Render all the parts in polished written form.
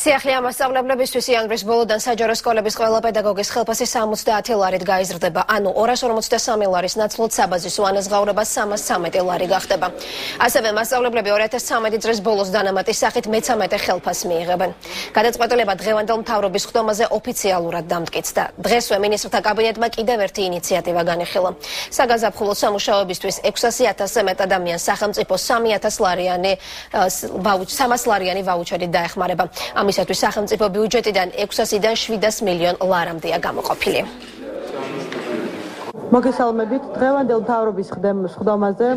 სიახლე ამასწავლებლებისთვის იანვრის ბოლოდან საჯარო სკოლების ყველა პედაგოგის ხელფასი 70 ლარით გაიზრდება, ანუ 253 ლარის ნაცვლად საბაზისო ანაზღაურება 313 ლარი გახდება. ასევე მასწავლებლები 2013 წლის ბოლოს დანამატის სახით მე-13 ხელფასს მიიღებენ. გადაწყვეტილება დღევანდელ მთავრობის ხდომაზე ოფიციალურად დამტკიცდა. დღესვე მინისტრთა კაბინეტმა კიდევ ერთი ინიციატივა განიხილა. საგაზაფხულო სამუშაოებისთვის 600,000-ზე მეტ ადამიანს სახელმწიფო 300 ლარიანი ვაუჩერით დაეხმარება. ამისათვის სახელმწიფო ბიუჯეტიდან 600-დან 700 მილიონ ლარამდეა გამოყოფილი. მოგესალმებით, დღევანდელ მთავრობის ხდომაზე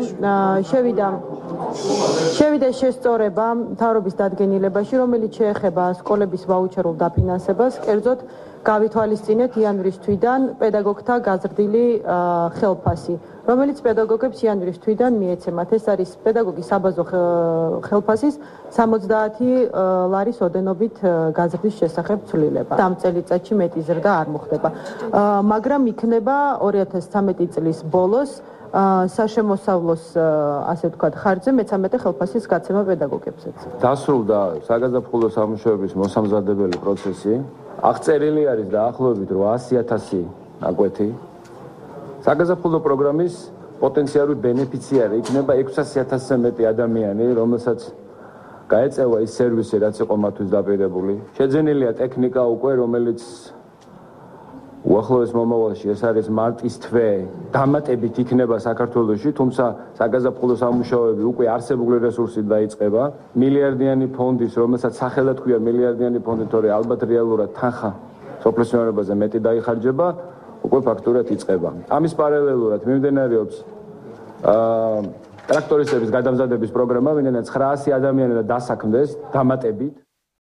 შევიდა შესწორება მთავრობის დადგენილებაში, რომელიც შეეხება სკოლების ვაუჩერულ დაფინანსებას, კერძოდ გავითვალისწინეთ იანვრის თვიდან პედაგოგთა გაზრდილი ხელფასი, რომელიც პედაგოგებს იანვრის თვიდან მიეცემათ. ეს არის პედაგოგის საბაზო ხელფასის 70 ლარის ოდენობით გაზრდის შესახებ ცვლილება. ამ წელიწადში მეტი ზრდა არ მოხდება, მაგრამ იქნება 2013 წლის ბოლოს საშემოსავლოს ასე ვთქვათ ხარჯზე მე-13 ხელფასის გაცემა პედაგოგებსაც. დასრულდა საგაზაფხულო სამუშაოების მოსამზადებელი პროცესი. აღწერილი არის დაახლოებით 800,000 აკვეთი. საგაზაფხულო პროგრამის პოტენციალური ბენეფიციარი იქნება 600,000-ზე მეტი ადამიანი, რომელსაც გაეწევა ის სერვისი, რაც იყო მათთვის დაპირებული. შეძენილია ტექნიკა უკვე, რომელიც უახლოეს მომავალში, ეს არის მარტის თვე, დამატებით იქნება საქართველოში, თუმცა საგაზაფხულო სამუშაოები უკვე არსებული რესურსით დაიწყება. მილიარდიანი ფონდის, რომელსაც სახელად ქვია მილიარდიანი ფონდი, თორე ალბათ რეალურად თანხა სოფლის მეურნეობაზე მეტი დაიხარჯება, უკვე ფაქტურად იწყება. ამის პარალელურად მიმდინარეობს ტრაქტორისტების გადამზადების პროგრამა, ვინაიდან 900 ადამიანი დასაქმდეს დამატებით.